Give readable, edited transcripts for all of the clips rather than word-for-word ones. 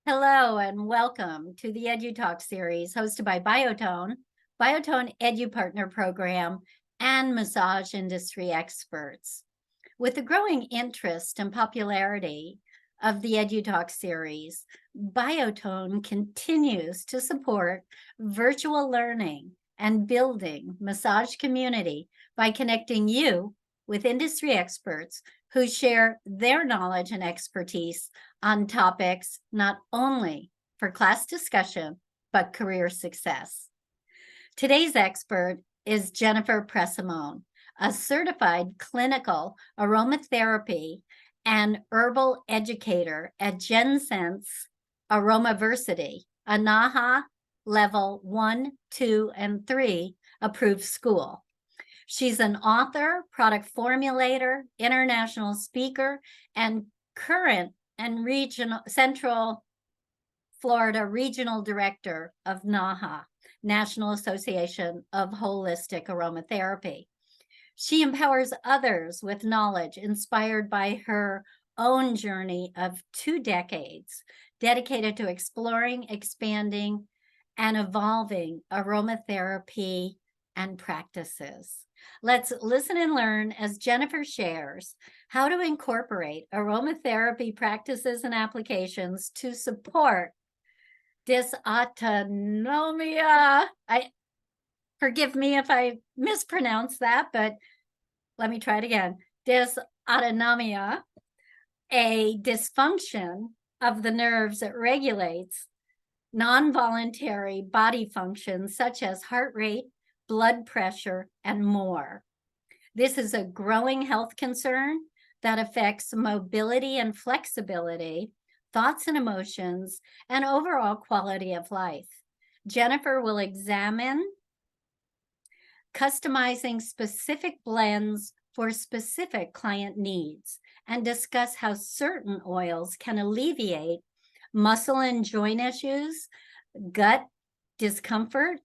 Hello and welcome to the EduTalk series hosted by Biotone EduPartner Program, and massage industry experts. With the growing interest and popularity of the EduTalk series, Biotone continues to support virtual learning and building massage community by connecting you with industry experts who share their knowledge and expertise on topics not only for class discussion, but career success. Today's expert is Jennifer Pressimone, a certified clinical aromatherapy and herbal educator at GenSense Aromatherapy, a NAHA level 1, 2, and 3 approved school. She's an author, product formulator, international speaker, and current and regional Central Florida Regional Director of NAHA, National Association of Holistic Aromatherapy. She empowers others with knowledge inspired by her own journey of 2 decades dedicated to exploring, expanding, and evolving aromatherapy and practices. Let's listen and learn as Jennifer shares how to incorporate aromatherapy practices and applications to support dysautonomia. Forgive me if I mispronounce that, but let me try it again. Dysautonomia, a dysfunction of the nerves that regulates non-voluntary body functions such as heart rate, blood pressure, and more. This is a growing health concern that affects mobility and flexibility, thoughts and emotions, and overall quality of life. Jennifer will examine customizing specific blends for specific client needs and discuss how certain oils can alleviate muscle and joint issues, gut discomfort,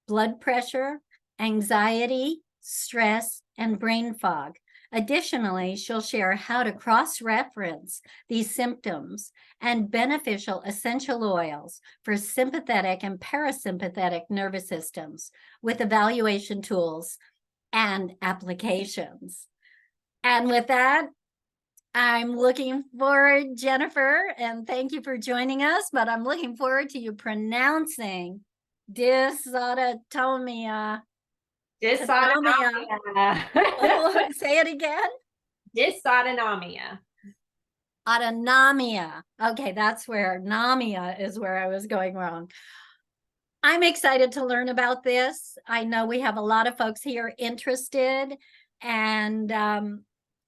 blood pressure, anxiety, stress, and brain fog. Additionally, she'll share how to cross-reference these symptoms and beneficial essential oils for sympathetic and parasympathetic nervous systems with evaluation tools and applications. And with that, I'm looking forward, Jennifer, and thank you for joining us, but I'm looking forward to you pronouncing dysautonomia. Dysautonomia. Say it again. Dysautonomia. Autonomia. Okay, that's where namia is where I was going wrong. I'm excited to learn about this. I know we have a lot of folks here interested, and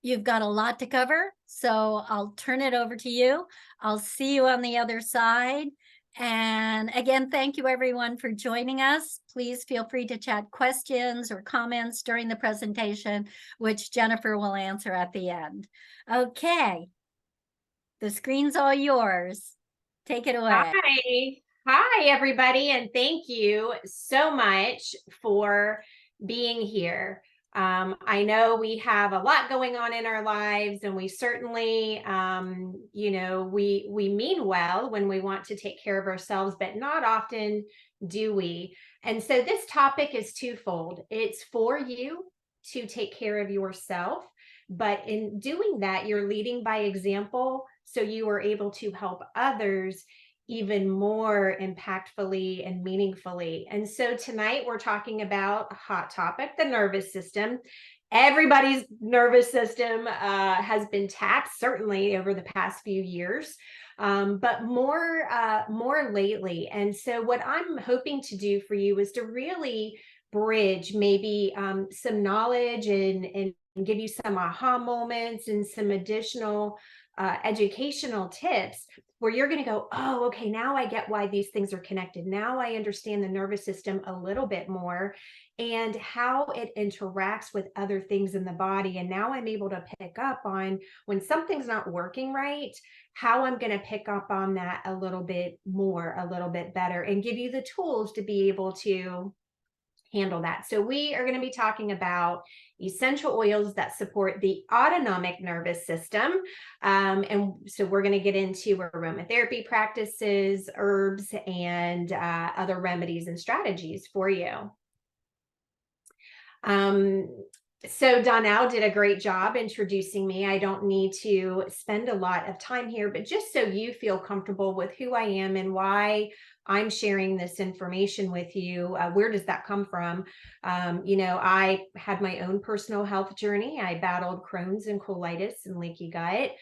you've got a lot to cover. So I'll turn it over to you. I'll see you on the other side. And again, thank you everyone for joining us. Please feel free to chat questions or comments during the presentation, which Jennifer will answer at the end. Okay, the screen's all yours. Take it away. Hi, everybody, and thank you so much for being here. I know we have a lot going on in our lives, and we certainly, we mean well when we want to take care of ourselves, but not often do we. And so this topic is twofold. It's for you to take care of yourself, but in doing that, you're leading by example, so you are able to help others even more impactfully and meaningfully. And so tonight we're talking about a hot topic, the nervous system. Everybody's nervous system has been taxed, certainly over the past few years, but more lately. And so what I'm hoping to do for you is to really bridge maybe some knowledge and give you some aha moments and some additional educational tips where you're going to go, oh, okay, now I get why these things are connected. Now I understand the nervous system a little bit more and how it interacts with other things in the body. And now I'm able to pick up on when something's not working right, how I'm going to pick up on that a little bit more, a little bit better, and give you the tools to be able to handle that. So we are going to be talking about essential oils that support the autonomic nervous system. And so we're going to get into aromatherapy practices, herbs, and other remedies and strategies for you. So Donnell did a great job introducing me. I don't need to spend a lot of time here, but just so you feel comfortable with who I am and why I'm sharing this information with you, where does that come from? I had my own personal health journey. I battled Crohn's and colitis and leaky gut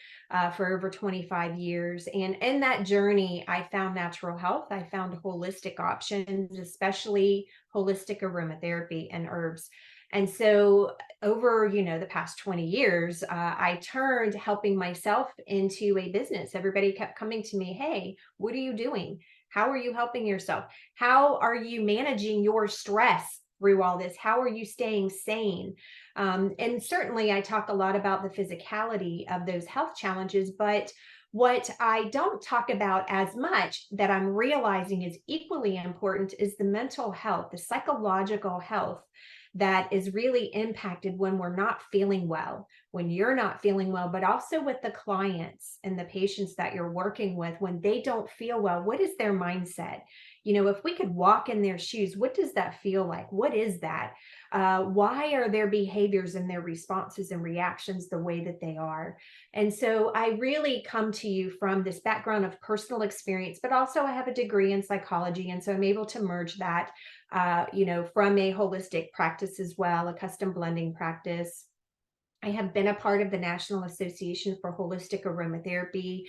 for over 25 years. And in that journey, I found natural health. I found holistic options, especially holistic aromatherapy and herbs. And so over, the past 20 years, I turned helping myself into a business. Everybody kept coming to me, hey, what are you doing? How are you helping yourself? How are you managing your stress through all this? How are you staying sane? And certainly I talk a lot about the physicality of those health challenges, but what I don't talk about as much that I'm realizing is equally important is the mental health, the psychological health that is really impacted when we're not feeling well, when you're not feeling well, but also with the clients and the patients that you're working with, when they don't feel well, what is their mindset? If we could walk in their shoes, what does that feel like? What is that? Why are their behaviors and their responses and reactions the way that they are? And so I really come to you from this background of personal experience, but also I have a degree in psychology. And so I'm able to merge that, from a holistic practice as well, a custom blending practice. I have been a part of the National Association for Holistic Aromatherapy,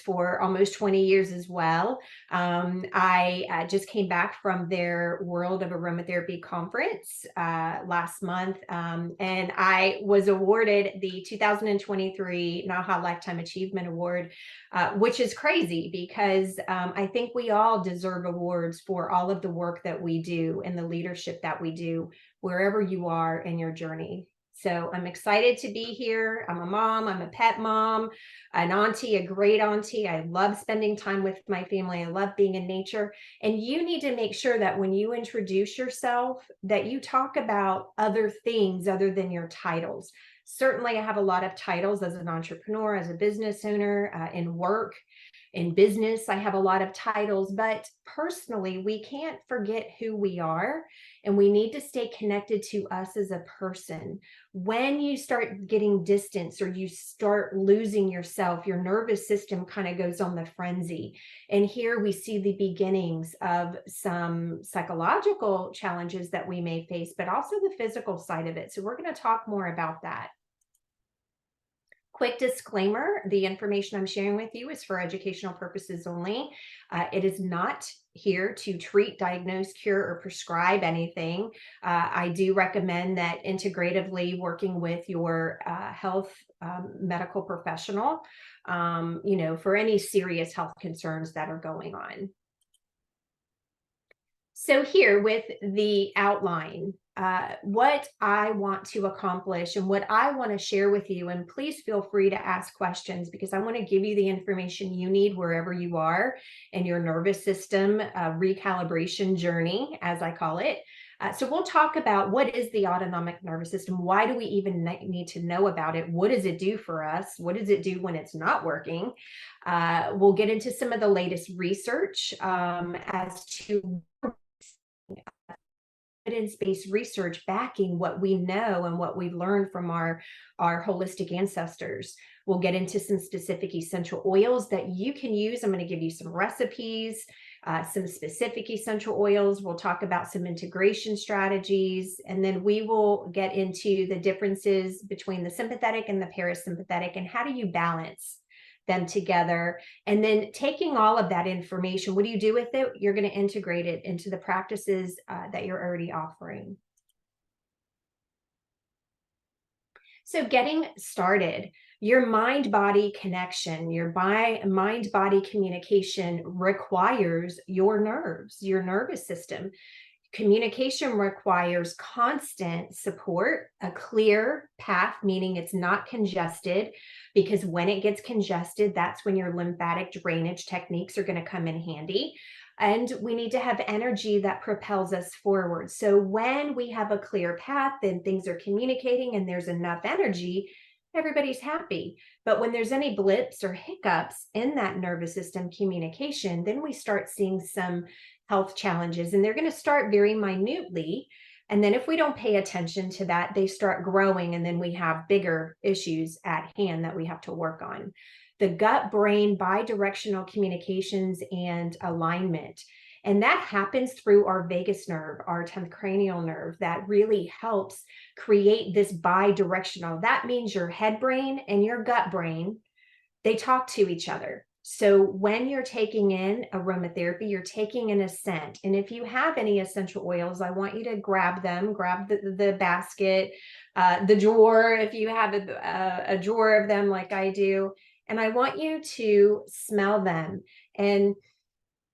for almost 20 years as well. I just came back from their World of Aromatherapy conference last month, and I was awarded the 2023 NAHA Lifetime Achievement Award, which is crazy because I think we all deserve awards for all of the work that we do and the leadership that we do wherever you are in your journey. So I'm excited to be here. I'm a mom, I'm a pet mom, an auntie, a great auntie. I love spending time with my family. I love being in nature. And you need to make sure that when you introduce yourself, that you talk about other things other than your titles. Certainly, I have a lot of titles as an entrepreneur, as a business owner, in work. In business, I have a lot of titles, but personally, we can't forget who we are, and we need to stay connected to us as a person. When you start getting distance or you start losing yourself, your nervous system kind of goes on the frenzy. And here we see the beginnings of some psychological challenges that we may face, but also the physical side of it. So we're going to talk more about that. Quick disclaimer, the information I'm sharing with you is for educational purposes only. It is not here to treat, diagnose, cure, or prescribe anything. I do recommend that integratively working with your health medical professional, for any serious health concerns that are going on. So here with the outline, what I want to accomplish and what I want to share with you, and please feel free to ask questions because I want to give you the information you need wherever you are in your nervous system recalibration journey, as I call it. So we'll talk about what is the autonomic nervous system? Why do we even need to know about it? What does it do for us? What does it do when it's not working? We'll get into some of the latest research as to evidence-based research backing what we know and what we've learned from our holistic ancestors. We'll get into some specific essential oils that you can use. I'm going to give you some recipes, some specific essential oils. We'll talk about some integration strategies, and then we will get into the differences between the sympathetic and the parasympathetic and how do you balance them together. And then taking all of that information, what do you do with it? You're going to integrate it into the practices that you're already offering. So getting started, your mind-body connection, your mind-body communication requires your nerves, your nervous system. Communication requires constant support, a clear path, meaning it's not congested, because when it gets congested, that's when your lymphatic drainage techniques are going to come in handy. And we need to have energy that propels us forward. So when we have a clear path and things are communicating and there's enough energy, everybody's happy. But when there's any blips or hiccups in that nervous system communication, then we start seeing some health challenges, and they're going to start very minutely. And then if we don't pay attention to that, they start growing, and then we have bigger issues at hand that we have to work on. The gut-brain bidirectional communications and alignment. And that happens through our vagus nerve, our 10th cranial nerve, that really helps create this bidirectional. That means your head brain and your gut brain, they talk to each other. So when you're taking in aromatherapy, you're taking in a scent. And if you have any essential oils, I want you to grab them, grab the basket, the drawer, if you have a drawer of them like I do. And I want you to smell them. And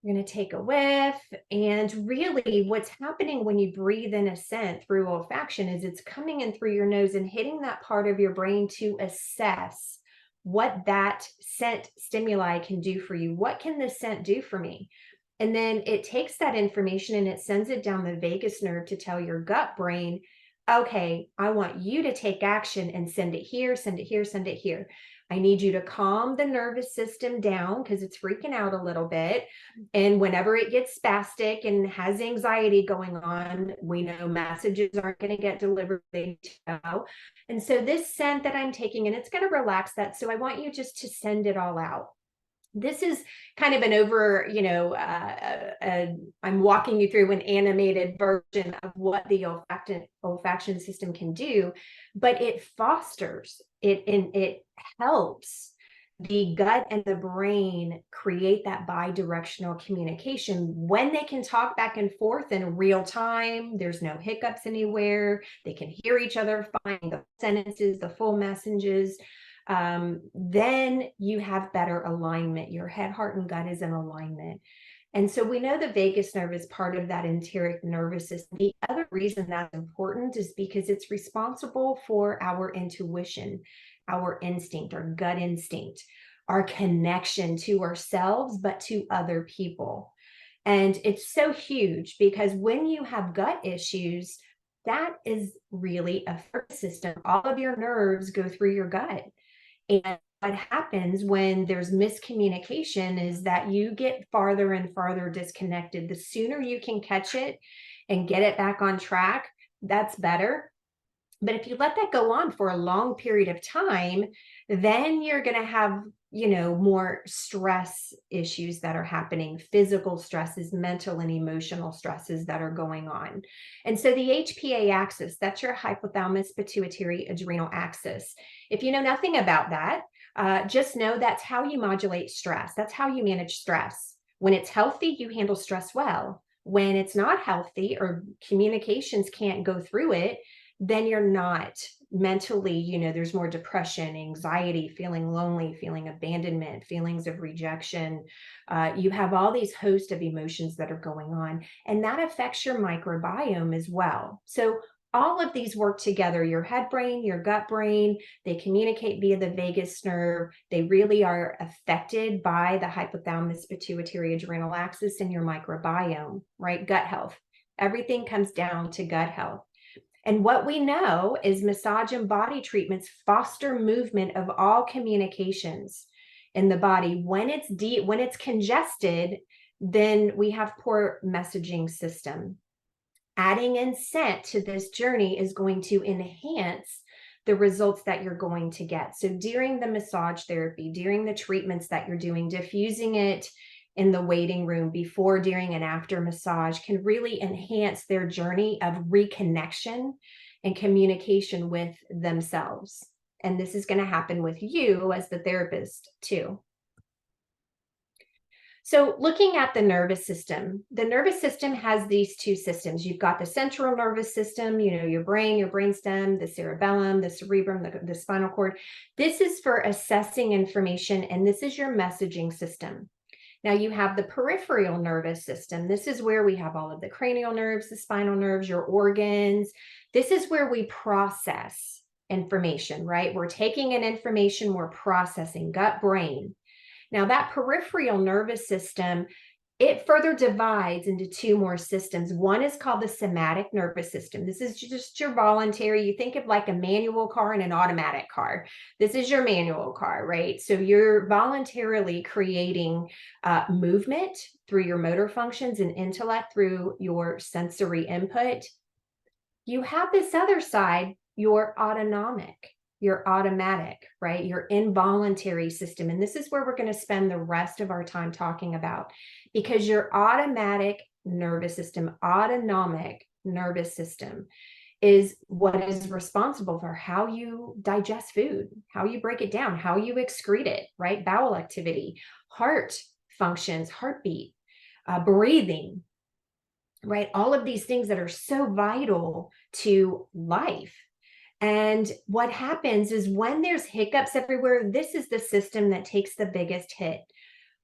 you're going to take a whiff. And really, what's happening when you breathe in a scent through olfaction is it's coming in through your nose and hitting that part of your brain to assess what that scent stimuli can do for you. What can this scent do for me? And then it takes that information and it sends it down the vagus nerve to tell your gut brain, okay, I want you to take action and send it here, send it here, send it here. I need you to calm the nervous system down because it's freaking out a little bit. And whenever it gets spastic and has anxiety going on, we know messages aren't going to get delivered. They need to go. And so this scent that I'm taking, and it's going to relax that. So I want you just to send it all out. This is kind of an I'm walking you through an animated version of what the olfaction system can do, but it fosters it and it helps the gut and the brain create that bidirectional communication when they can talk back and forth in real time. There's no hiccups anywhere. They can hear each other fine, the sentences, the full messages. Then you have better alignment. Your head, heart, and gut is in alignment. And so we know the vagus nerve is part of that enteric nervous system. The other reason that's important is because it's responsible for our intuition, our instinct, our gut instinct, our connection to ourselves, but to other people. And it's so huge because when you have gut issues, that is really a nervous system. All of your nerves go through your gut. And what happens when there's miscommunication is that you get farther and farther disconnected. The sooner you can catch it and get it back on track, that's better. But if you let that go on for a long period of time, then you're going to have, more stress issues that are happening, physical stresses, mental and emotional stresses that are going on. And so the HPA axis, that's your hypothalamus pituitary adrenal axis. If you know nothing about that, just know that's how you modulate stress. That's how you manage stress. When it's healthy, you handle stress well. When it's not healthy or communications can't go through it, then you're not mentally, there's more depression, anxiety, feeling lonely, feeling abandonment, feelings of rejection. You have all these host of emotions that are going on, and that affects your microbiome as well. So all of these work together, your head brain, your gut brain, they communicate via the vagus nerve. They really are affected by the hypothalamus pituitary adrenal axis and your microbiome, right? Gut health. Everything comes down to gut health. And what we know is massage and body treatments foster movement of all communications in the body. When it's deep, when it's congested, then we have poor messaging system. Adding in scent to this journey is going to enhance the results that you're going to get. So during the massage therapy, during the treatments that you're doing, diffusing it in the waiting room before, during, and after massage can really enhance their journey of reconnection and communication with themselves. And this is going to happen with you as the therapist too. So looking at the nervous system has these two systems. You've got the central nervous system, your brain, your brainstem, the cerebellum, the cerebrum, the spinal cord. This is for assessing information, and this is your messaging system. Now you have the peripheral nervous system. This is where we have all of the cranial nerves, the spinal nerves, your organs. This is where we process information, right? We're taking in information, we're processing, gut, brain. Now that peripheral nervous system, it further divides into two more systems. One is called the somatic nervous system. This is just your voluntary. You think of like a manual car and an automatic car. This is your manual car, right? So you're voluntarily creating movement through your motor functions and intellect through your sensory input. You have this other side, your autonomic, your automatic, right? Your involuntary system. And this is where we're going to spend the rest of our time talking about, because your automatic nervous system, autonomic nervous system, is what is responsible for how you digest food, how you break it down, how you excrete it, right? Bowel activity, heart functions, heartbeat, breathing, right? All of these things that are so vital to life. And what happens is when there's hiccups everywhere, this is the system that takes the biggest hit.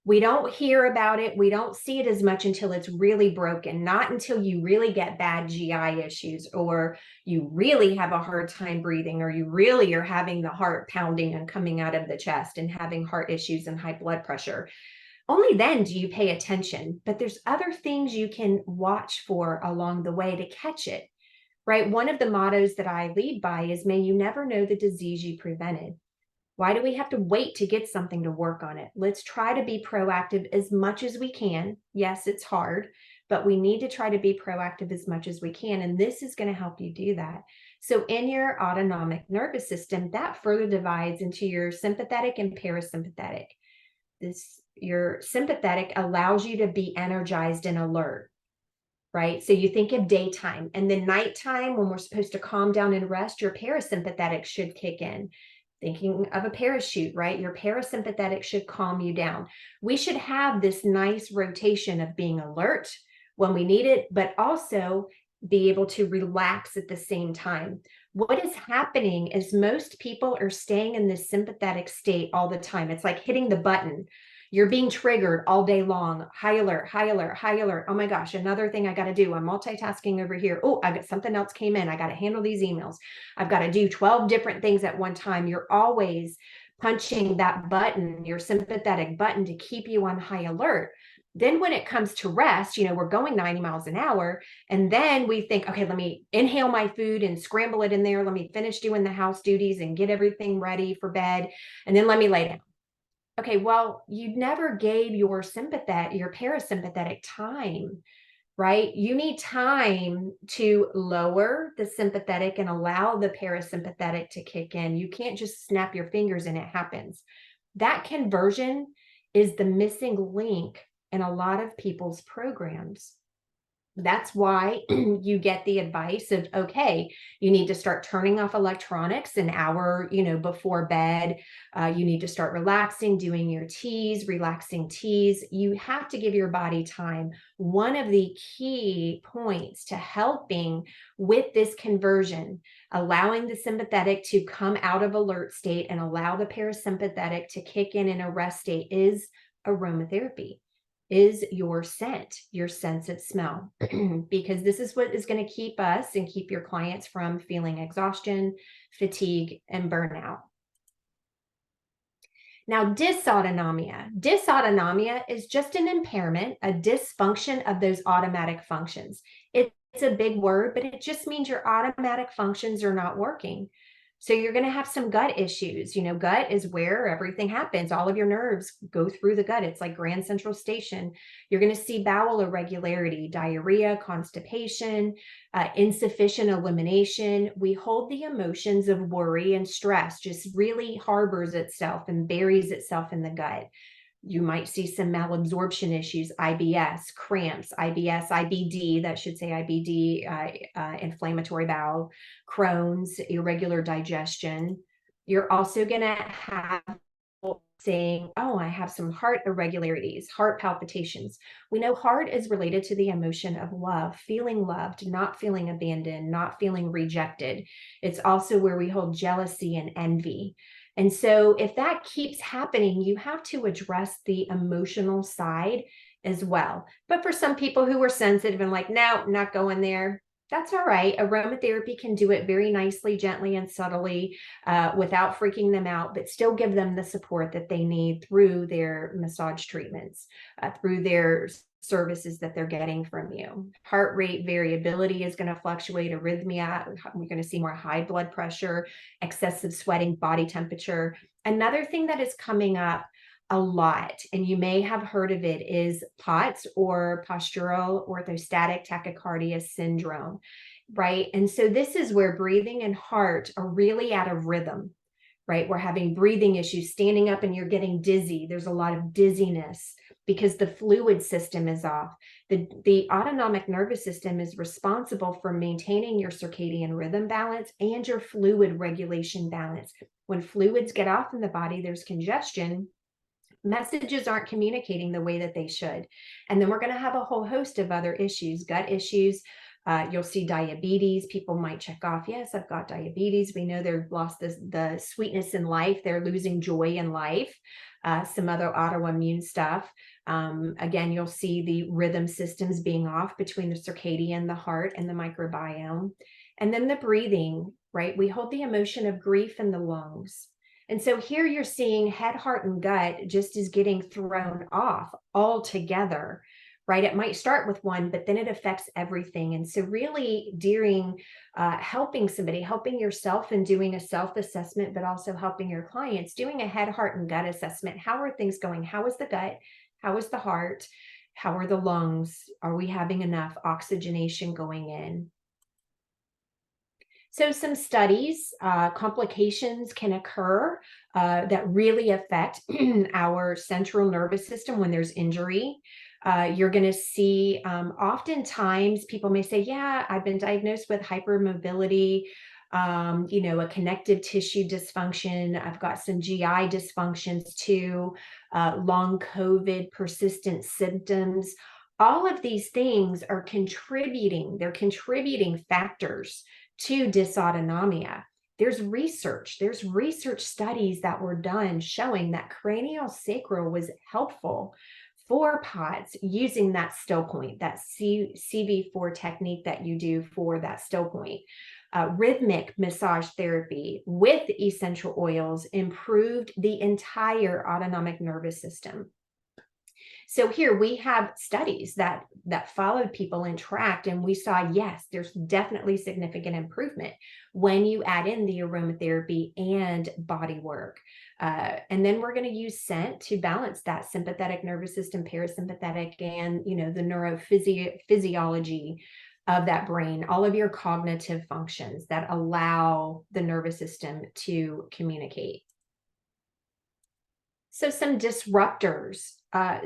We don't hear about it. We don't see it as much until it's really broken, not until you really get bad GI issues, or you really have a hard time breathing, or you really are having the heart pounding and coming out of the chest and having heart issues and high blood pressure. Only then do you pay attention, but there's other things you can watch for along the way to catch it. Right? One of the mottos that I lead by is, may you never know the disease you prevented. Why do we have to wait to get something to work on it? Let's try to be proactive as much as we can. Yes, it's hard, but we need to try to be proactive as much as we can. And this is going to help you do that. So in your autonomic nervous system, that further divides into your sympathetic and parasympathetic. Your sympathetic allows you to be energized and alert. Right? So you think of daytime, and then nighttime, when we're supposed to calm down and rest, your parasympathetic should kick in. Thinking of a parachute, right? Your parasympathetic should calm you down. We should have this nice rotation of being alert when we need it, but also be able to relax at the same time. What is happening is most people are staying in this sympathetic state all the time. It's like hitting the button. You're being triggered all day long. High alert, high alert, high alert. Oh my gosh, another thing I got to do. I'm multitasking over here. Oh, I got something else came in. I got to handle these emails. I've got to do 12 different things at one time. You're always punching that button, your sympathetic button, to keep you on high alert. Then when it comes to rest, we're going 90 miles an hour. And then we think, okay, let me inhale my food and scramble it in there. Let me finish doing the house duties and get everything ready for bed. And then let me lay down. Okay, well, you never gave your parasympathetic time, right? You need time to lower the sympathetic and allow the parasympathetic to kick in. You can't just snap your fingers and it happens. That conversion is the missing link in a lot of people's programs. That's why you get the advice of, okay, you need to start turning off electronics an hour, before bed. You need to start relaxing, doing your teas, relaxing teas. You have to give your body time. One of the key points to helping with this conversion, allowing the sympathetic to come out of alert state and allow the parasympathetic to kick in a rest state, is aromatherapy. Is your scent, your sense of smell, because this is what is going to keep us and keep your clients from feeling exhaustion, fatigue, and burnout. Now, dysautonomia. Dysautonomia is just an impairment, a dysfunction of those automatic functions. It's a big word, but it just means your automatic functions are not working. So you're going to have some gut issues. Gut is where everything happens. All of your nerves go through the gut. It's like Grand Central Station. You're going to see bowel irregularity, diarrhea, constipation, insufficient elimination. We hold the emotions of worry and stress, just really harbors itself and buries itself in the gut. You might see some malabsorption issues, IBS, cramps, IBD, that should say IBD, inflammatory bowel, Crohn's, irregular digestion. You're also going to have people saying, oh, I have some heart irregularities, heart palpitations. We know heart is related to the emotion of love, feeling loved, not feeling abandoned, not feeling rejected. It's also where we hold jealousy and envy. And so if that keeps happening, you have to address the emotional side as well. But for some people who are sensitive and like, no, not going there, That's all right. Aromatherapy can do it very nicely, gently, and subtly without freaking them out, but still give them the support that they need through their massage treatments, through their services that they're getting from you. Heart rate variability is going to fluctuate, arrhythmia. We're going to see more high blood pressure, excessive sweating, body temperature. Another thing that is coming up a lot, and you may have heard of it, is POTS, or postural orthostatic tachycardia syndrome, right? And so this is where breathing and heart are really out of rhythm, right? We're having breathing issues, standing up and you're getting dizzy. There's a lot of dizziness because the fluid system is off. The autonomic nervous system is responsible for maintaining your circadian rhythm balance and your fluid regulation balance. When fluids get off in the body, there's congestion. Messages aren't communicating the way that they should. And then we're going to have a whole host of other issues, gut issues. You'll see diabetes. People might check off, yes, I've got diabetes. We know they've lost the sweetness in life. They're losing joy in life. Some other autoimmune stuff. Again, you'll see the rhythm systems being off between the circadian, the heart, and the microbiome. And then the breathing, right? We hold the emotion of grief in the lungs. And so here you're seeing head, heart, and gut just is getting thrown off altogether, right? It might start with one, but then it affects everything. And so really during helping somebody, helping yourself and doing a self-assessment, but also helping your clients, doing a head, heart, and gut assessment. How are things going? How is the gut? How is the heart? How are the lungs? Are we having enough oxygenation going in? So some studies, complications can occur that really affect our central nervous system when there's injury. You're going to see oftentimes people may say, yeah, I've been diagnosed with hypermobility, a connective tissue dysfunction. I've got some GI dysfunctions too, long COVID, persistent symptoms. All of these things are contributing. They're contributing factors to dysautonomia. There's research studies that were done showing that cranial sacral was helpful for POTS using that still point, that CV4 technique that you do for that still point. Rhythmic massage therapy with essential oils improved the entire autonomic nervous system. So here we have studies that followed people and tracked, and we saw, yes, there's definitely significant improvement when you add in the aromatherapy and body work. And then we're going to use scent to balance that sympathetic nervous system, parasympathetic, and the neurophysiology of that brain, all of your cognitive functions that allow the nervous system to communicate. So some disruptors.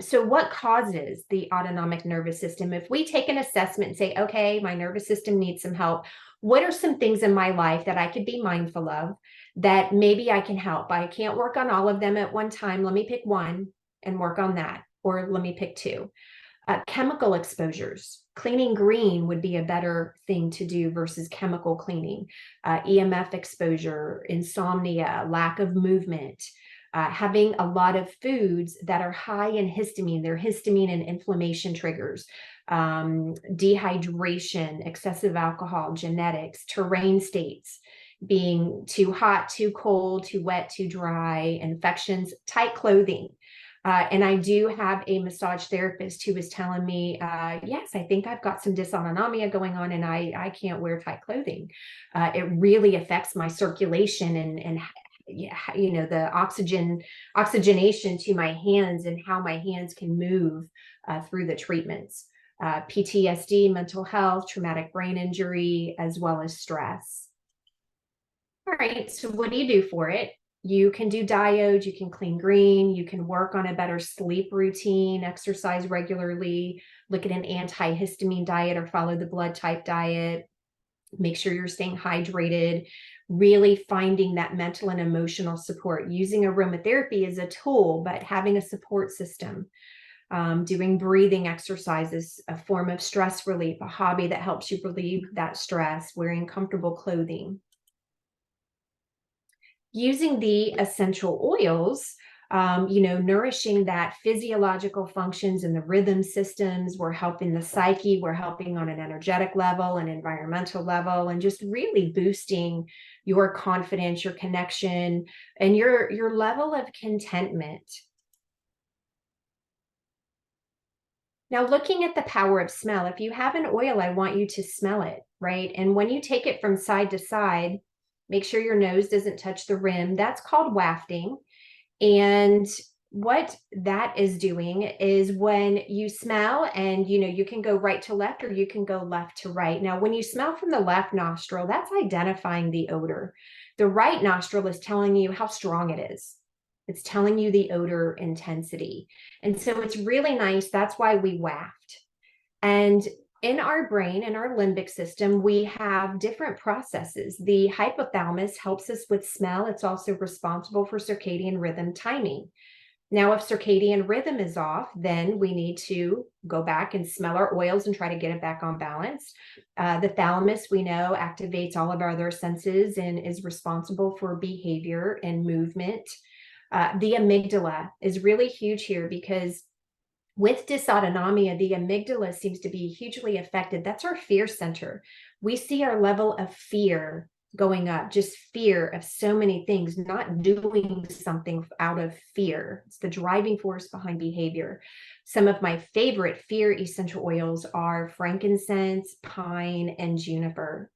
So what causes the autonomic nervous system? If we take an assessment and say, okay, my nervous system needs some help, what are some things in my life that I could be mindful of that maybe I can help? I can't work on all of them at one time. Let me pick one and work on that. Or let me pick two. Chemical exposures. Cleaning green would be a better thing to do versus chemical cleaning. EMF exposure, insomnia, lack of movement. Having a lot of foods that are high in histamine. They're histamine and inflammation triggers. Dehydration, excessive alcohol, genetics, terrain states, being too hot, too cold, too wet, too dry, infections, tight clothing. And I do have a massage therapist who was telling me, yes, I think I've got some dysautonomia going on and I can't wear tight clothing. It really affects my circulation and the oxygenation to my hands and how my hands can move through the treatments. PTSD, mental health, traumatic brain injury, as well as stress. All right, so what do you do for it? You can do diodes, you can clean green, you can work on a better sleep routine, exercise regularly, look at an antihistamine diet or follow the blood type diet, make sure you're staying hydrated, really finding that mental and emotional support. Using aromatherapy as a tool, but having a support system. Doing breathing exercises, a form of stress relief, a hobby that helps you relieve that stress, wearing comfortable clothing. Using the essential oils, nourishing that physiological functions and the rhythm systems. We're helping the psyche. We're helping on an energetic level, an environmental level, and just really boosting your confidence, your connection, and your level of contentment. Now, looking at the power of smell, if you have an oil, I want you to smell it, right? And when you take it from side to side, make sure your nose doesn't touch the rim. That's called wafting. And what that is doing is when you smell and, you can go right to left or you can go left to right. Now, when you smell from the left nostril, that's identifying the odor. The right nostril is telling you how strong it is. It's telling you the odor intensity. And so it's really nice. That's why we waft. And in our brain, in our limbic system, we have different processes. The hypothalamus helps us with smell. It's also responsible for circadian rhythm timing. Now, if circadian rhythm is off, then we need to go back and smell our oils and try to get it back on balance. The thalamus, we know, activates all of our other senses and is responsible for behavior and movement. The amygdala is really huge here because with dysautonomia, the amygdala seems to be hugely affected. That's our fear center. We see our level of fear going up, just fear of so many things, not doing something out of fear. It's the driving force behind behavior. Some of my favorite fear essential oils are frankincense, pine, and juniper,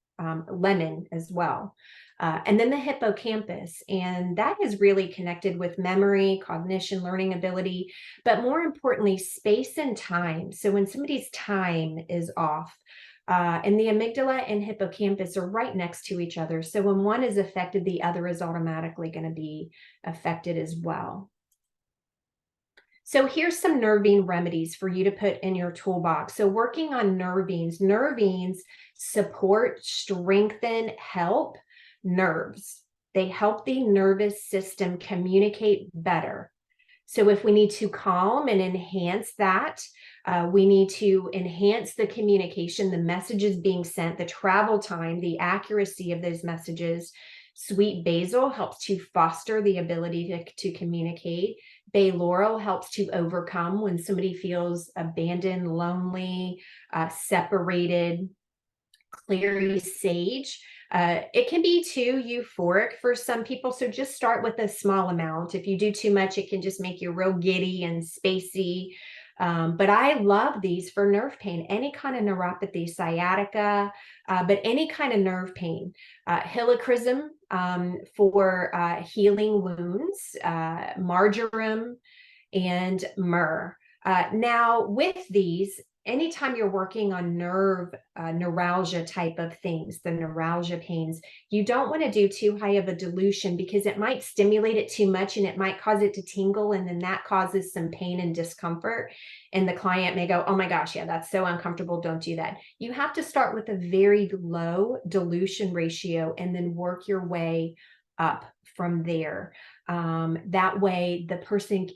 lemon as well. And then the hippocampus, and that is really connected with memory, cognition, learning ability, but more importantly, space and time. So when somebody's time is off, and the amygdala and hippocampus are right next to each other. So when one is affected, the other is automatically going to be affected as well. So here's some nervine remedies for you to put in your toolbox. So working on nervines. Nervines support, strengthen, help nerves. They help the nervous system communicate better. So if we need to calm and enhance that, we need to enhance the communication, the messages being sent, the travel time, the accuracy of those messages. Sweet basil helps to foster the ability to communicate. Bay laurel helps to overcome when somebody feels abandoned, lonely, separated. Clary sage. It can be too euphoric for some people. So just start with a small amount. If you do too much, it can just make you real giddy and spacey. But I love these for nerve pain, any kind of neuropathy, sciatica, but any kind of nerve pain. Helichrysum for healing wounds, marjoram, and myrrh. Now, with these, anytime you're working on neuralgia type of things, the neuralgia pains, you don't want to do too high of a dilution because it might stimulate it too much and it might cause it to tingle. And then that causes some pain and discomfort. And the client may go, oh my gosh, yeah, that's so uncomfortable. Don't do that. You have to start with a very low dilution ratio and then work your way up from there. That way the person,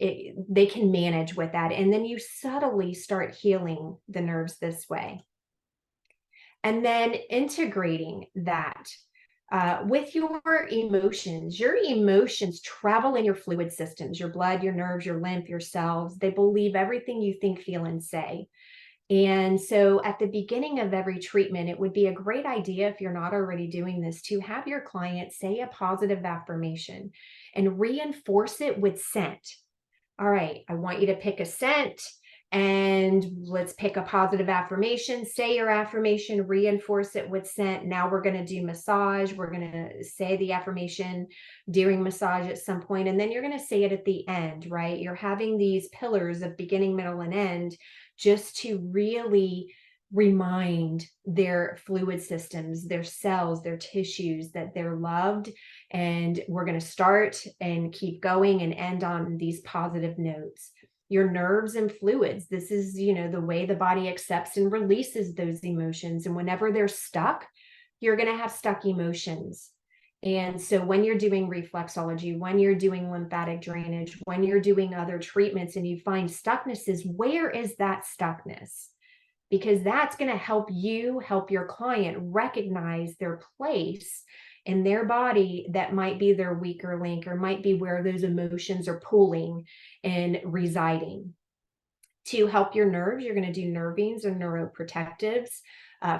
they can manage with that. And then you subtly start healing the nerves this way. And then integrating that with your emotions. Your emotions travel in your fluid systems, your blood, your nerves, your lymph, your cells. They believe everything you think, feel, and say. And so at the beginning of every treatment, it would be a great idea, if you're not already doing this, to have your client say a positive affirmation and reinforce it with scent. All right, I want you to pick a scent and let's pick a positive affirmation. Say your affirmation, reinforce it with scent. Now we're going to do massage. We're going to say the affirmation during massage at some point, and then you're going to say it at the end, right? You're having these pillars of beginning, middle, and end just to really remind their fluid systems, their cells, their tissues that they're loved. And we're going to start and keep going and end on these positive notes. Your nerves and fluids, this is, the way the body accepts and releases those emotions. And whenever they're stuck, you're going to have stuck emotions. And so when you're doing reflexology, when you're doing lymphatic drainage, when you're doing other treatments and you find stucknesses, where is that stuckness? Because that's going to help you help your client recognize their place in their body that might be their weaker link, or might be where those emotions are pulling and residing. To help your nerves, you're going to do nervines or neuroprotectives.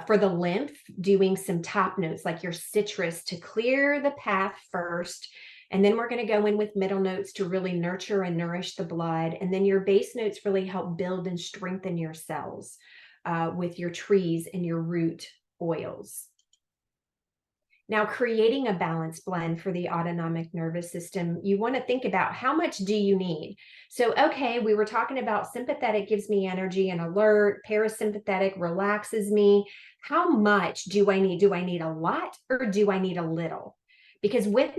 For the lymph, doing some top notes like your citrus to clear the path first. And then we're going to go in with middle notes to really nurture and nourish the blood. And then your base notes really help build and strengthen your cells with your trees and your root oils. Now, creating a balanced blend for the autonomic nervous system, you want to think about how much do you need? So, okay, we were talking about sympathetic gives me energy and alert, parasympathetic relaxes me. How much do I need? Do I need a lot or do I need a little? Because with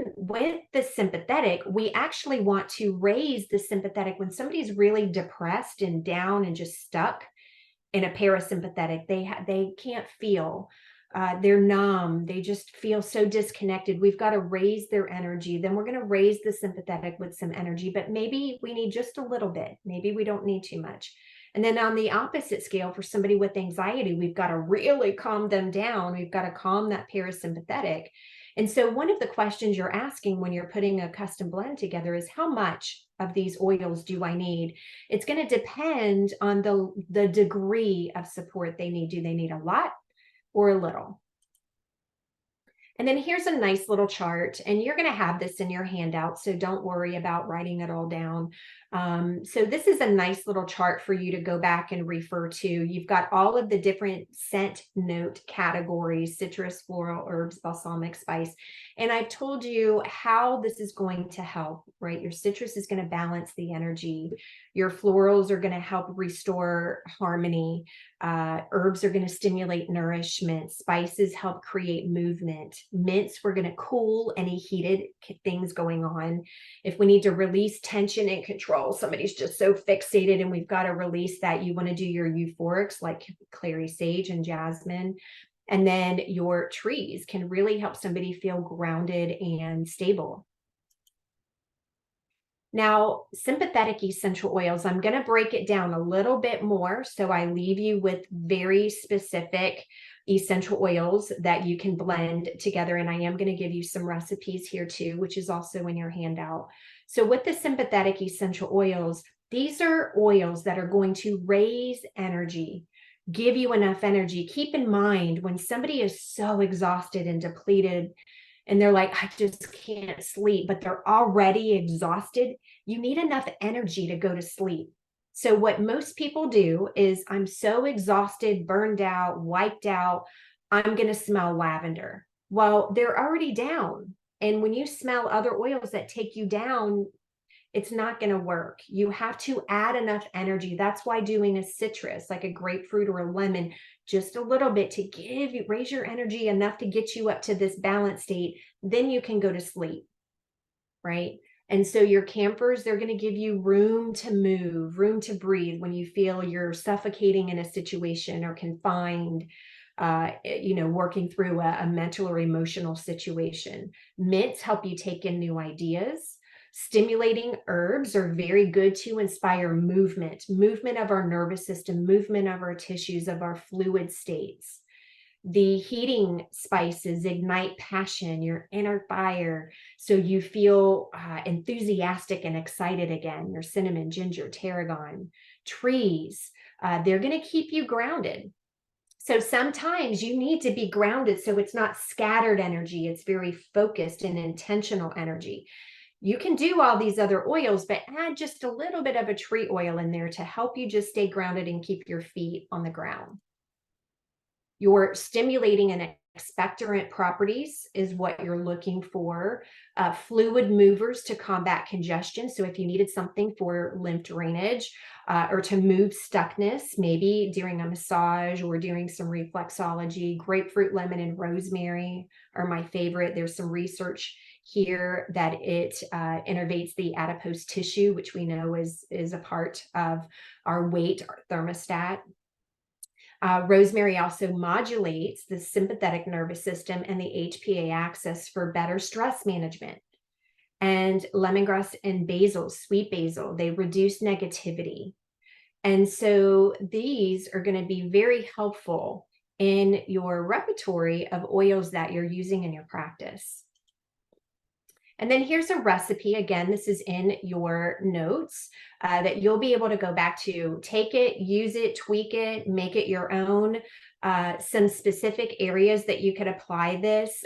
the sympathetic, we actually want to raise the sympathetic when somebody's really depressed and down and just stuck in a parasympathetic. They can't feel. They're numb. They just feel so disconnected. We've got to raise their energy. Then we're going to raise the sympathetic with some energy, but maybe we need just a little bit. Maybe we don't need too much. And then on the opposite scale, for somebody with anxiety, we've got to really calm them down. We've got to calm that parasympathetic. And so one of the questions you're asking when you're putting a custom blend together is, how much of these oils do I need? It's going to depend on the degree of support they need. Do they need a lot or a little? And then here's a nice little chart, and you're going to have this in your handout, so don't worry about writing it all down. So this is a nice little chart for you to go back and refer to. You've got all of the different scent note categories: citrus, floral, herbs, balsamic, spice. And I've told you how this is going to help, right? Your citrus is going to balance the energy. Your florals are going to help restore harmony. Herbs are going to stimulate nourishment. Spices help create movement. Mints, we're going to cool any heated things going on. If we need to release tension and control, somebody's just so fixated and we've got to release that, you want to do your euphorics like clary sage and jasmine. And then your trees can really help somebody feel grounded and stable. Now, sympathetic essential oils, I'm going to break it down a little bit more, so I leave you with very specific essential oils that you can blend together. And I am going to give you some recipes here too, which is also in your handout. So with the sympathetic essential oils, these are oils that are going to raise energy, give you enough energy. Keep in mind, when somebody is so exhausted and depleted, and they're like, I just can't sleep, but they're already exhausted, you need enough energy to go to sleep. So what most people do is, I'm so exhausted, burned out, wiped out, I'm going to smell lavender. Well, they're already down. And when you smell other oils that take you down, it's not going to work. You have to add enough energy. That's why doing a citrus, like a grapefruit or a lemon, just a little bit to raise your energy enough to get you up to this balanced state. Then you can go to sleep, right? And so your camphors, they're going to give you room to move, room to breathe when you feel you're suffocating in a situation or confined, working through a mental or emotional situation. Mints help you take in new ideas. Stimulating herbs are very good to inspire movement of our nervous system, movement of our tissues, of our fluid states. The heating spices ignite passion, your inner fire, so you feel enthusiastic and excited again. Your cinnamon, ginger, tarragon. Trees, they're going to keep you grounded. So sometimes you need to be grounded so it's not scattered energy. It's very focused and intentional energy. You can do all these other oils, but add just a little bit of a tree oil in there to help you just stay grounded and keep your feet on the ground. Your stimulating and expectorant properties is what you're looking for. Fluid movers to combat congestion. So if you needed something for lymph drainage or to move stuckness, maybe during a massage or during some reflexology, grapefruit, lemon, and rosemary are my favorite. There's some research here that it innervates the adipose tissue, which we know is a part of our weight, our thermostat. Rosemary also modulates the sympathetic nervous system and the HPA axis for better stress management. And lemongrass and basil, sweet basil, they reduce negativity. And so these are going to be very helpful in your repertory of oils that you're using in your practice. And then here's a recipe. Again, this is in your notes that you'll be able to go back to. Take it, use it, tweak it, make it your own. Some specific areas that you could apply this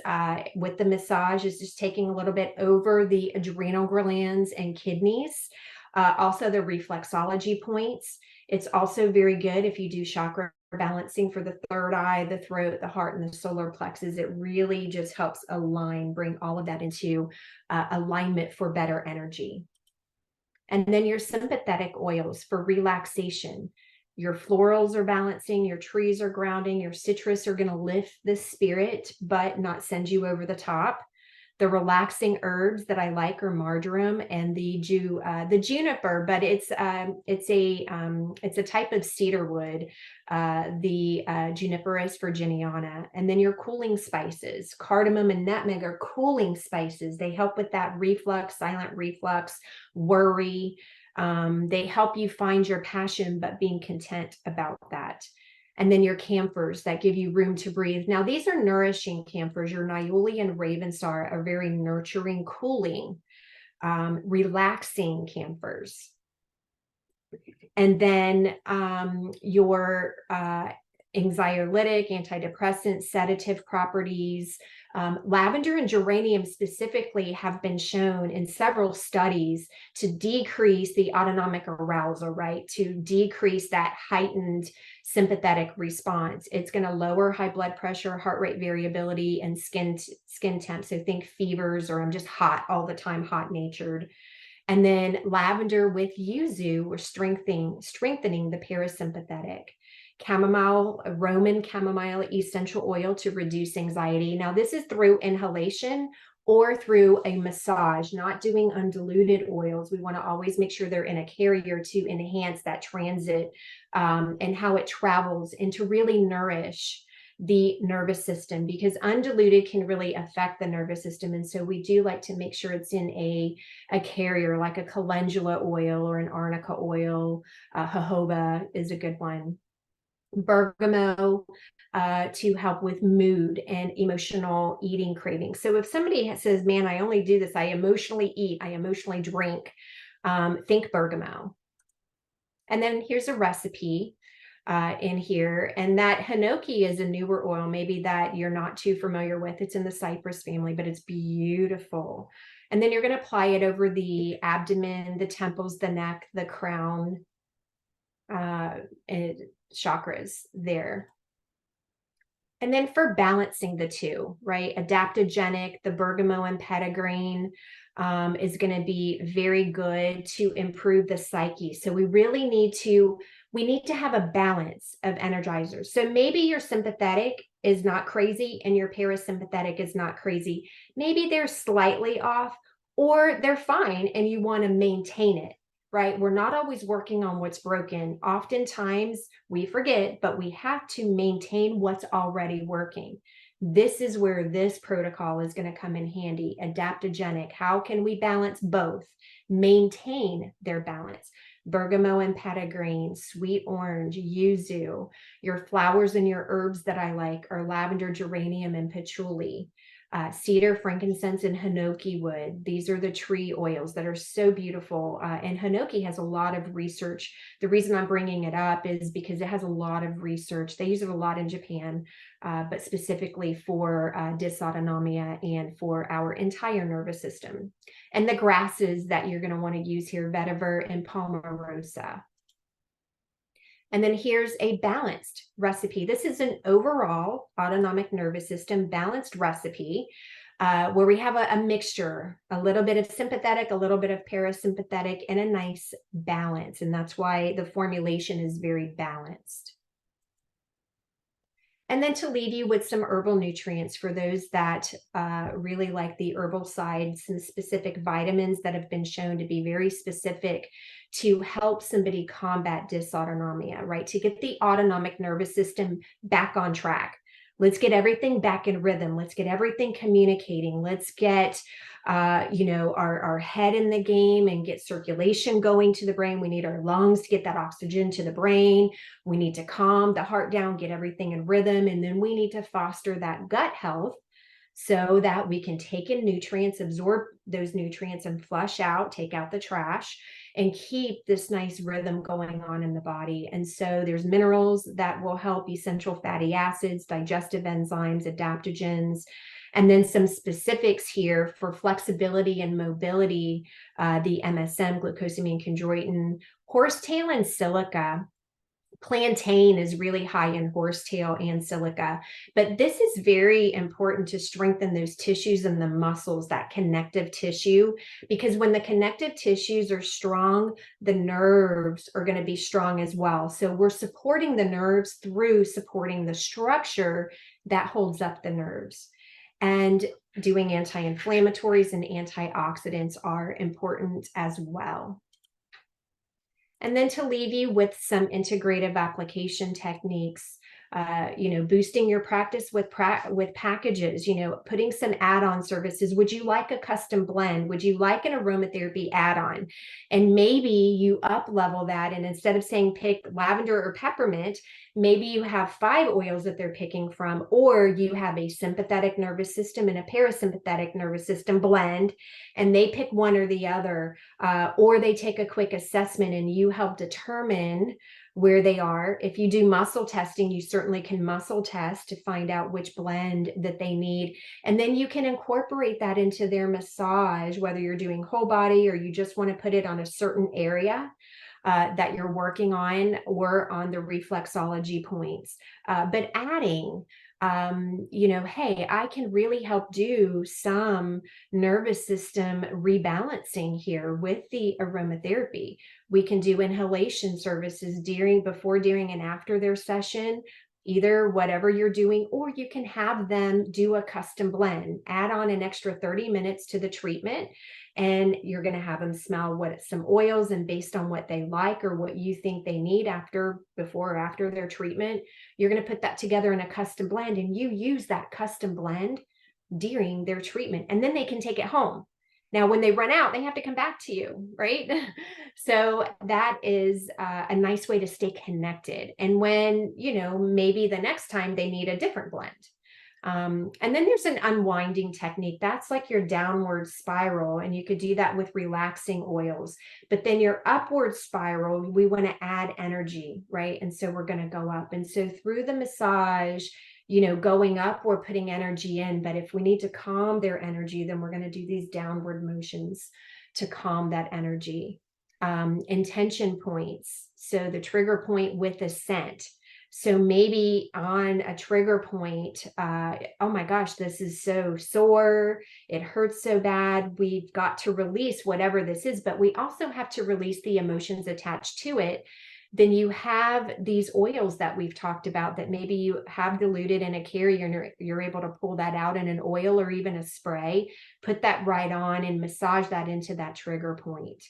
with the massage is just taking a little bit over the adrenal glands and kidneys. Also the reflexology points. It's also very good if you do chakra balancing for the third eye, the throat, the heart, and the solar plexus. It really just helps align, bring all of that into alignment for better energy. And then your sympathetic oils for relaxation. Your florals are balancing, your trees are grounding, your citrus are going to lift the spirit, but not send you over the top. The relaxing herbs that I like are marjoram and the juniper, but it's a type of cedar wood. The Juniperus virginiana. And then your cooling spices, cardamom and nutmeg are cooling spices. They help with that reflux, silent reflux, worry. They help you find your passion, but being content about that. And then your camphors that give you room to breathe. Now, these are nourishing camphors. Your niaouli and ravenstar are very nurturing, cooling, relaxing camphors. And then your anxiolytic, antidepressant, sedative properties. Lavender and geranium specifically have been shown in several studies to decrease the autonomic arousal, right? To decrease that heightened sympathetic response. It's going to lower high blood pressure, heart rate variability, and skin temp. So think fevers, or I'm just hot all the time, hot natured. And then lavender with yuzu, we're strengthening the parasympathetic. Chamomile, Roman chamomile essential oil to reduce anxiety. Now, this is through inhalation or through a massage, not doing undiluted oils. We want to always make sure they're in a carrier to enhance that transit and how it travels, and to really nourish the nervous system, because undiluted can really affect the nervous system. And so we do like to make sure it's in a carrier, like a calendula oil or an arnica oil. Jojoba is a good one. Bergamot to help with mood and emotional eating cravings. So if somebody says, man, I only do this, I emotionally eat, I emotionally drink, think bergamot. And then here's a recipe in here. And that hinoki is a newer oil, maybe that you're not too familiar with. It's in the cypress family, but it's beautiful. And then you're going to apply it over the abdomen, the temples, the neck, the crown, and chakras there. And then for balancing the two, right? Adaptogenic, the bergamot and petitgrain is going to be very good to improve the psyche. So we really need to have a balance of energizers. So maybe your sympathetic is not crazy and your parasympathetic is not crazy. Maybe they're slightly off, or they're fine and you want to maintain it. Right? We're not always working on what's broken. Oftentimes we forget, but we have to maintain what's already working. This is where this protocol is going to come in handy. Adaptogenic. How can we balance both? Maintain their balance. Bergamot and petitgrain, sweet orange, yuzu. Your flowers and your herbs that I like are lavender, geranium, and patchouli. Cedar, frankincense, and hinoki wood. These are the tree oils that are so beautiful. And hinoki has a lot of research. The reason I'm bringing it up is because it has a lot of research. They use it a lot in Japan, but specifically for dysautonomia and for our entire nervous system. And the grasses that you're going to want to use here, vetiver and palmarosa. And then here's a balanced recipe. This is an overall autonomic nervous system balanced recipe where we have a mixture, a little bit of sympathetic, a little bit of parasympathetic, and a nice balance. And that's why the formulation is very balanced. And then to leave you with some herbal nutrients for those that really like the herbal side, some specific vitamins that have been shown to be very specific to help somebody combat dysautonomia, right? To get the autonomic nervous system back on track. Let's get everything back in rhythm. Let's get everything communicating. Let's get, our head in the game and get circulation going to the brain. We need our lungs to get that oxygen to the brain. We need to calm the heart down, get everything in rhythm. And then we need to foster that gut health so that we can take in nutrients, absorb those nutrients and flush out, take out the trash, and keep this nice rhythm going on in the body. And so there's minerals that will help, essential fatty acids, digestive enzymes, adaptogens, and then some specifics here for flexibility and mobility, the MSM, glucosamine chondroitin, horsetail and silica. Plantain is really high in horsetail and silica, but this is very important to strengthen those tissues and the muscles, that connective tissue, because when the connective tissues are strong, the nerves are going to be strong as well. So we're supporting the nerves through supporting the structure that holds up the nerves. And doing anti-inflammatories and antioxidants are important as well. And then to leave you with some integrative application techniques, boosting your practice with packages, putting some add-on services. Would you like a custom blend? Would you like an aromatherapy add-on? And maybe you up level that, and instead of saying pick lavender or peppermint, maybe you have 5 oils that they're picking from, or you have a sympathetic nervous system and a parasympathetic nervous system blend, and they pick one or the other, or they take a quick assessment and you help determine where they are. If you do muscle testing, you certainly can muscle test to find out which blend that they need. And then you can incorporate that into their massage, whether you're doing whole body or you just want to put it on a certain area that you're working on, or on the reflexology points. But adding, hey, I can really help do some nervous system rebalancing here with the aromatherapy. We can do inhalation services before, during, and after their session, either whatever you're doing, or you can have them do a custom blend, add on an extra 30 minutes to the treatment, and you're going to have them smell some oils, and based on what they like or what you think they need before or after their treatment, you're going to put that together in a custom blend, and you use that custom blend during their treatment, and then they can take it home. Now, when they run out, they have to come back to you, right? So that is a nice way to stay connected. And when, maybe the next time they need a different blend. And then there's an unwinding technique. That's like your downward spiral, and you could do that with relaxing oils. But then your upward spiral, we want to add energy, right? And so we're going to go up. And so through the massage, going up, we're putting energy in. But if we need to calm their energy, then we're going to do these downward motions to calm that energy. Intention points. So the trigger point with a scent. So maybe on a trigger point, oh my gosh, this is so sore. It hurts so bad. We've got to release whatever this is, but we also have to release the emotions attached to it. Then you have these oils that we've talked about that maybe you have diluted in a carrier, and you're able to pull that out in an oil or even a spray, put that right on and massage that into that trigger point.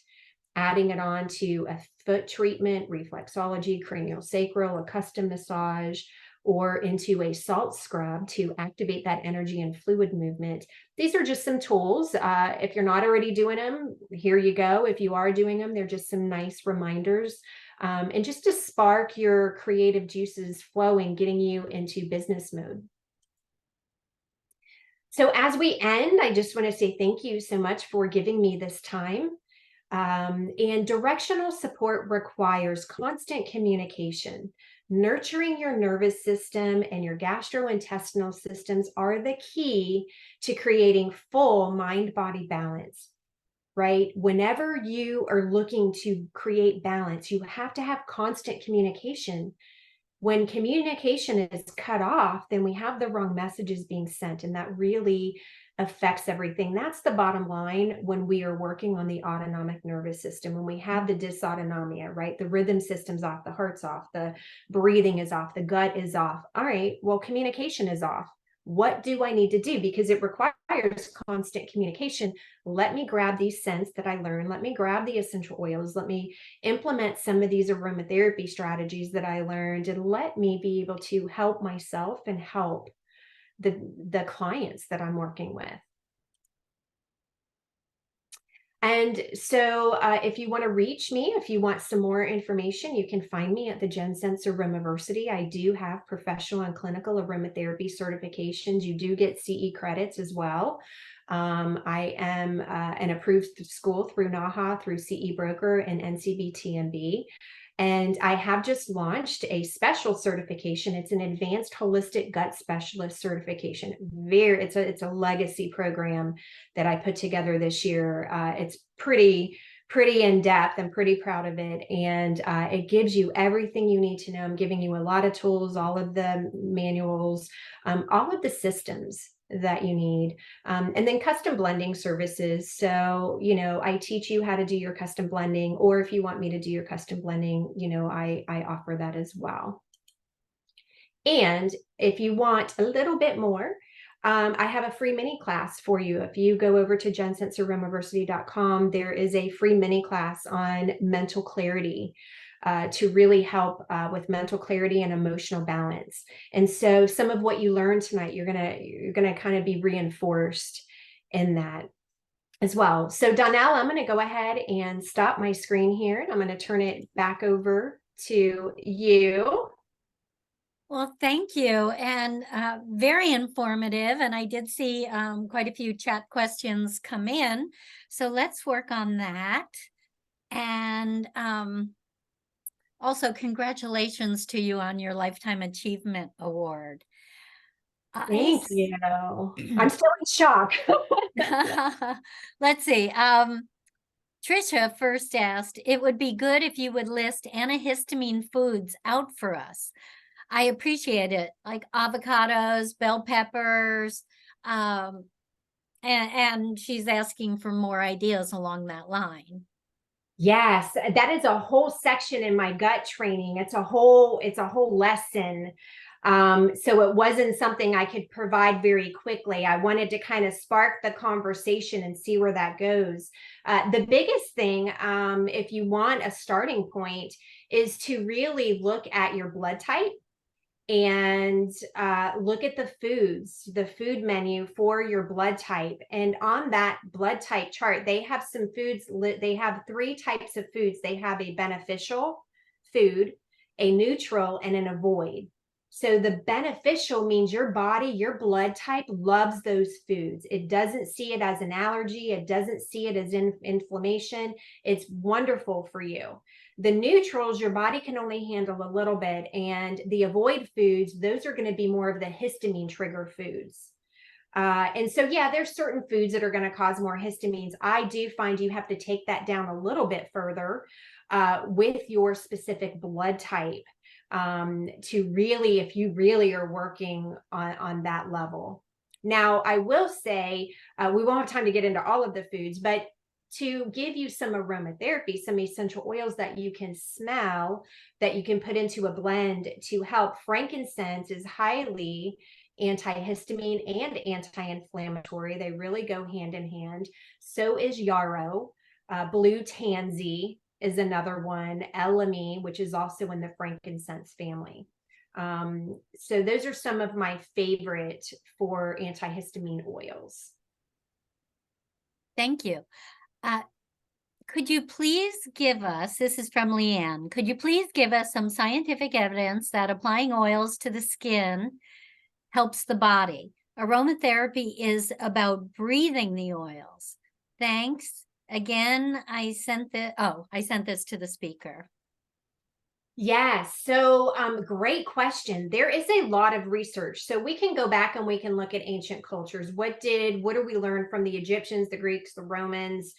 Adding it on to a foot treatment, reflexology, craniosacral, a custom massage, or into a salt scrub to activate that energy and fluid movement. These are just some tools. If you're not already doing them, here you go. If you are doing them, they're just some nice reminders. And just to spark your creative juices flowing, getting you into business mode. So as we end, I just want to say thank you so much for giving me this time. And directional support requires constant communication. Nurturing your nervous system and your gastrointestinal systems are the key to creating full mind-body balance, right? Whenever you are looking to create balance, you have to have constant communication. When communication is cut off, then we have the wrong messages being sent, and that really affects everything. That's the bottom line when we are working on the autonomic nervous system. When we have the dysautonomia, right? The rhythm system's off, the heart's off, the breathing is off, the gut is off. All right, well, communication is off. What do I need to do? Because it requires constant communication. Let me grab these scents that I learned. Let me grab the essential oils. Let me implement some of these aromatherapy strategies that I learned, and let me be able to help myself and help the clients that I'm working with. And so if you want to reach me, if you want some more information, you can find me at the Gen Sense Aromaversity. I do have professional and clinical aromatherapy certifications. You do get CE credits as well. I am an approved school through NAHA, through CE Broker and NCBTMB. And I have just launched a special certification. It's an advanced holistic gut specialist certification. It's a legacy program that I put together this year. It's pretty in depth. I'm pretty proud of it. And it gives you everything you need to know. I'm giving you a lot of tools, all of the manuals, all of the systems that you need, and then custom blending services. So, I teach you how to do your custom blending, or if you want me to do your custom blending, I offer that as well. And if you want a little bit more, I have a free mini class for you. If you go over to gensensearomaversity.com, there is a free mini class on mental clarity. To really help with mental clarity and emotional balance. And so some of what you learned tonight, you're gonna kind of be reinforced in that as well. So Donnell, I'm gonna go ahead and stop my screen here, and I'm gonna turn it back over to you. Well, thank you, and very informative. And I did see quite a few chat questions come in. So let's work on that. And also, congratulations to you on your Lifetime Achievement Award. Thank you. I'm still in shock. Let's see. Trisha first asked, it would be good if you would list antihistamine foods out for us. I appreciate it, like avocados, bell peppers, and she's asking for more ideas along that line. Yes, that is a whole section in my gut training. It's a whole lesson. So it wasn't something I could provide very quickly. I wanted to kind of spark the conversation and see where that goes. The biggest thing, if you want a starting point, is to really look at your blood type and look at the food menu for your blood type. And on that blood type chart, they have some foods. They have 3 types of foods. They have a beneficial food, a neutral, and an avoid. So the beneficial means your body, your blood type loves those foods. It doesn't see it as an allergy. It doesn't see it as inflammation. It's wonderful for you. The neutrals, your body can only handle a little bit. And the avoid foods, those are going to be more of the histamine trigger foods. And so, yeah, there's certain foods that are going to cause more histamines. I do find you have to take that down a little bit further with your specific blood type to really, if you really are working on that level. Now, I will say, we won't have time to get into all of the foods, but to give you some aromatherapy, some essential oils that you can smell, that you can put into a blend to help. Frankincense is highly antihistamine and anti-inflammatory. They really go hand in hand. So is yarrow. Blue tansy is another one. Elemi, which is also in the frankincense family. So those are some of my favorite for antihistamine oils. Thank you. Could you please give us, this is from Leanne, could you please give us some scientific evidence that applying oils to the skin helps the body? Aromatherapy is about breathing the oils. Thanks. Again, I sent this to the speaker. Yes. So great question. There is a lot of research. So we can go back and we can look at ancient cultures. What do we learn from the Egyptians, the Greeks, the Romans,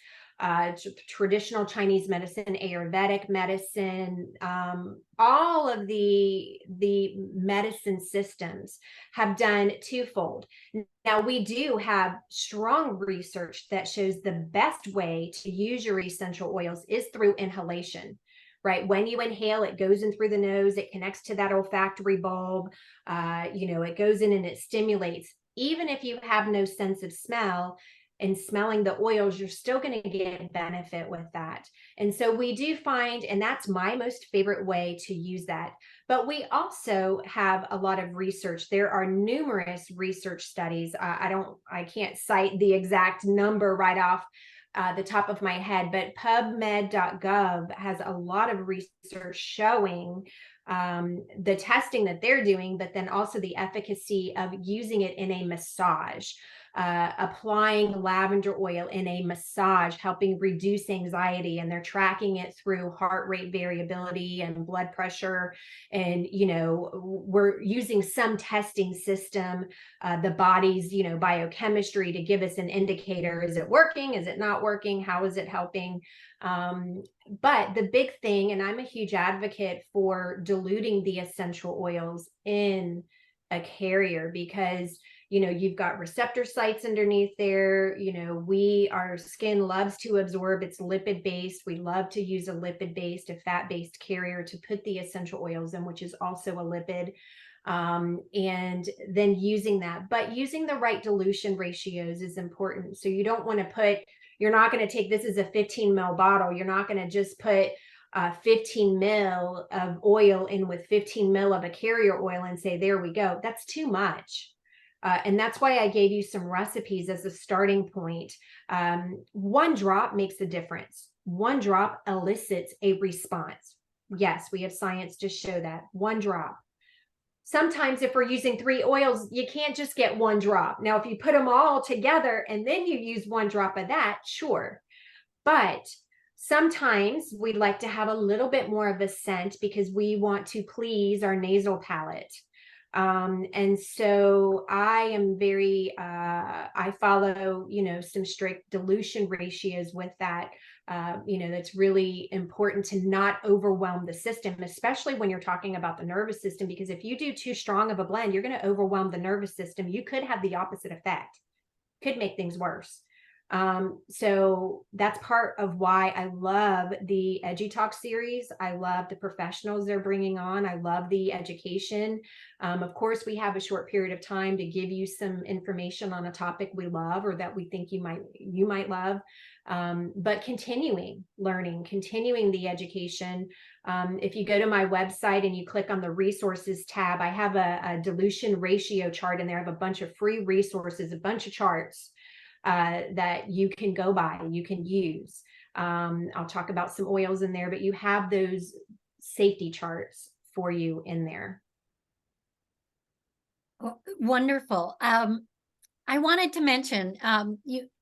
traditional Chinese medicine, Ayurvedic medicine, all of the medicine systems have done twofold. Now, we do have strong research that shows the best way to use your essential oils is through inhalation. Right. When you inhale, it goes in through the nose, it connects to that olfactory bulb, it goes in and it stimulates. Even if you have no sense of smell and smelling the oils, you're still going to get benefit with that. And so we do find, and that's my most favorite way to use that. But we also have a lot of research. There are numerous research studies. I can't cite the exact number right off the top of my head, but PubMed.gov has a lot of research showing the testing that they're doing, but then also the efficacy of using it in a massage. Applying lavender oil in a massage, helping reduce anxiety, and they're tracking it through heart rate variability and blood pressure. And, we're using some testing system, the body's, biochemistry to give us an indicator. Is it working? Is it not working? How is it helping? But the big thing, and I'm a huge advocate for diluting the essential oils in a carrier, because you've got receptor sites underneath there. Our skin loves to absorb. It's lipid based. We love to use a lipid based, a fat based carrier to put the essential oils in, which is also a lipid. And then using that, but using the right dilution ratios is important. So you don't want to you're not going to take, this is a 15 ml bottle. You're not going to just put 15 ml of oil in with 15 ml of a carrier oil and say, there we go. That's too much. And that's why I gave you some recipes as a starting point. One drop makes a difference. One drop elicits a response. Yes, we have science to show that. One drop. Sometimes if we're using 3 oils, you can't just get 1 drop. Now, if you put them all together and then you use 1 drop of that, sure. But sometimes we'd like to have a little bit more of a scent because we want to please our nasal palate. And so I am I follow, some strict dilution ratios with that. That's really important to not overwhelm the system, especially when you're talking about the nervous system, because if you do too strong of a blend, you're going to overwhelm the nervous system. You could have the opposite effect, could make things worse. So that's part of why I love the EduTalk series. I love the professionals they're bringing on. I love the education. Of course, we have a short period of time to give you some information on a topic we love or that we think you might love. But continuing learning, continuing the education. If you go to my website and you click on the resources tab, I have a dilution ratio chart in there. I have a bunch of free resources, a bunch of charts that you can go by, you can use. I'll talk about some oils in there, but you have those safety charts for you in there. Wonderful. I wanted to mention,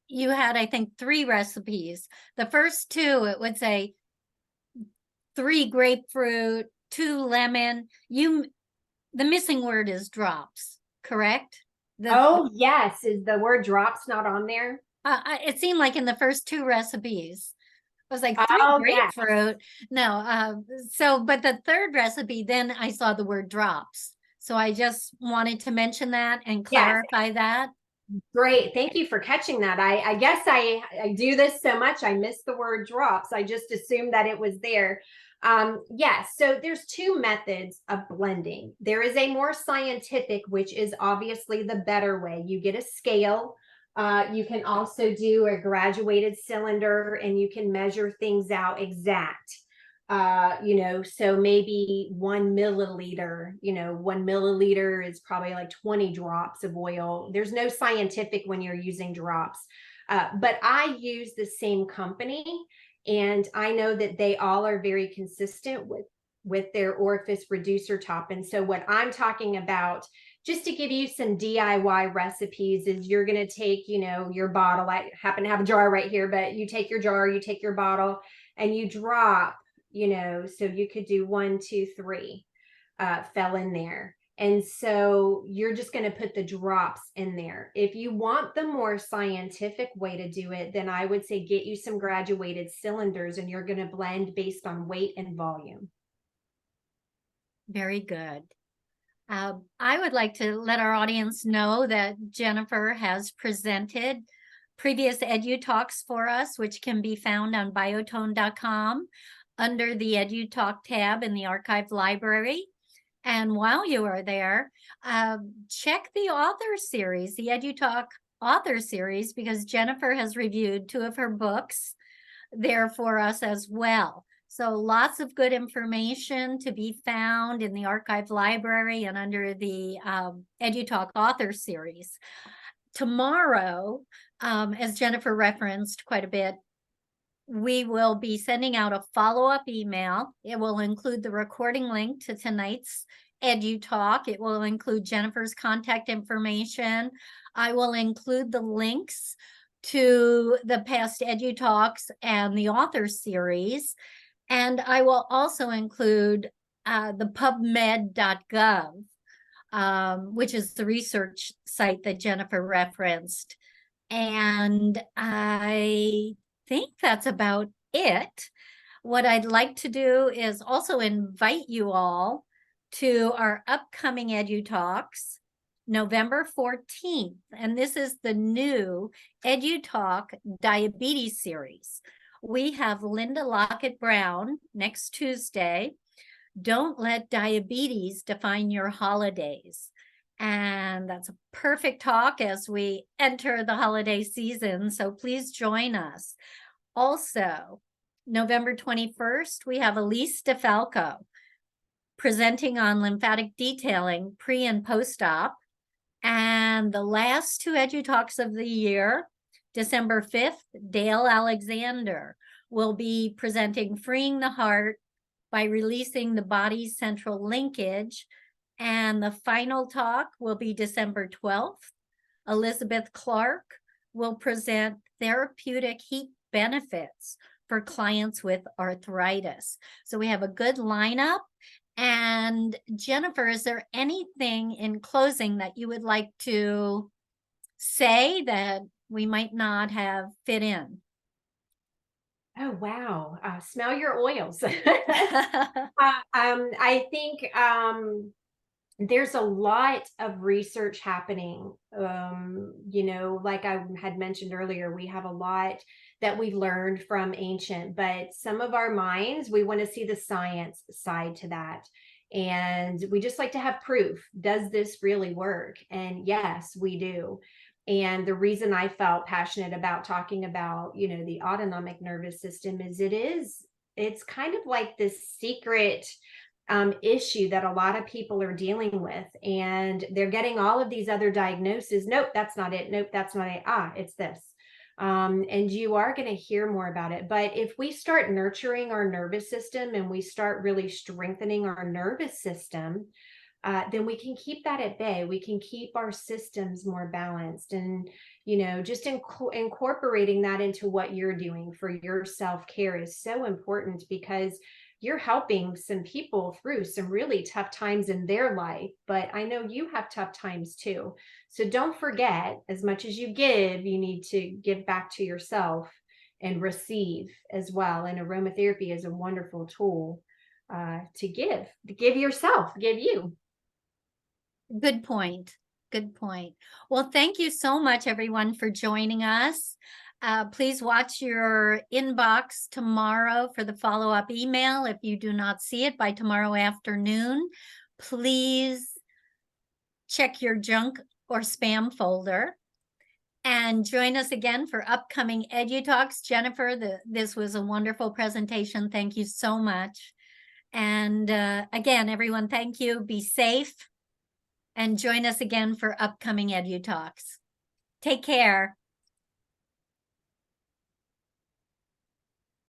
you had, I think, 3 recipes. The first 2, it would say 3 grapefruit, 2 lemon. The missing word is drops, correct? Yes. Is the word drops not on there? It seemed like in the first 2 recipes, I was like 3 grapefruit. Yeah. No. But the 3rd recipe, then I saw the word drops. So I just wanted to mention that and clarify that. Great. Thank you for catching that. I guess I do this so much, I miss the word drops. I just assumed that it was there. Yes, so there's 2 methods of blending. There is a more scientific, which is obviously the better way. You get a scale. You can also do a graduated cylinder and you can measure things out exact. So maybe 1 milliliter, 1 milliliter is probably like 20 drops of oil. There's no scientific when you're using drops. But I use the same company. And I know that they all are very consistent with their orifice reducer top. And so what I'm talking about, just to give you some DIY recipes, is you're going to take, your bottle. I happen to have a jar right here, but you take your jar, you take your bottle, and you drop, so you could do 1, 2, 3 fell in there. And so you're just going to put the drops in there. If you want the more scientific way to do it, then I would say get you some graduated cylinders and you're going to blend based on weight and volume. Very good. I would like to let our audience know that Jennifer has presented previous EduTalks for us, which can be found on biotone.com under the EduTalk tab in the archive library. And while you are there, check the author series, the EduTalk author series, because Jennifer has reviewed 2 of her books there for us as well. So lots of good information to be found in the archive library and under the EduTalk author series. Tomorrow, as Jennifer referenced quite a bit, we will be sending out a follow-up email. It will include the recording link to tonight's EduTalk. It will include Jennifer's contact information. I will include the links to the past EduTalks and the author series. And I will also include the pubmed.gov, which is the research site that Jennifer referenced. And I think that's about it. What I'd like to do is also invite you all to our upcoming EduTalks, November 14th. And this is the new EduTalk Diabetes series. We have Linda Lockett-Brown next Tuesday. Don't let diabetes define your holidays. And that's a perfect talk as we enter the holiday season. So please join us. Also, November 21st, we have Elise DeFalco presenting on lymphatic detailing pre and post-op. And the last two EduTalks of the year, December 5th, Dale Alexander will be presenting Freeing the Heart by Releasing the Body's Central Linkage. And the final talk will be December 12th. Elizabeth Clark will present Therapeutic Heat Benefits for clients with arthritis. So we have a good lineup. And Jennifer, is there anything in closing that you would like to say that we might not have fit in? Oh, wow. Smell your oils. I think there's a lot of research happening. Like I had mentioned earlier, we have a lot that we've learned from ancient, but some of our minds, we want to see the science side to that. And we just like to have proof. Does this really work? And yes, we do. And the reason I felt passionate about talking about, the autonomic nervous system is it's kind of like this secret issue that a lot of people are dealing with, and they're getting all of these other diagnoses. Nope, that's not it. Nope, that's not it. It's this. And you are going to hear more about it. But if we start nurturing our nervous system and we start really strengthening our nervous system, then we can keep that at bay. We can keep our systems more balanced, and just incorporating that into what you're doing for your self-care is so important, because you're helping some people through some really tough times in their life. But I know you have tough times too. So don't forget, as much as you give, you need to give back to yourself and receive as well. And aromatherapy is a wonderful tool to give yourself, give you. Good point. Good point. Well, thank you so much, everyone, for joining us. Please watch your inbox tomorrow for the follow-up email. If you do not see it by tomorrow afternoon, please check your junk or spam folder. And join us again for upcoming EduTalks. Jennifer, this was a wonderful presentation. Thank you so much. And again, everyone, thank you. Be safe. And join us again for upcoming EduTalks. Take care.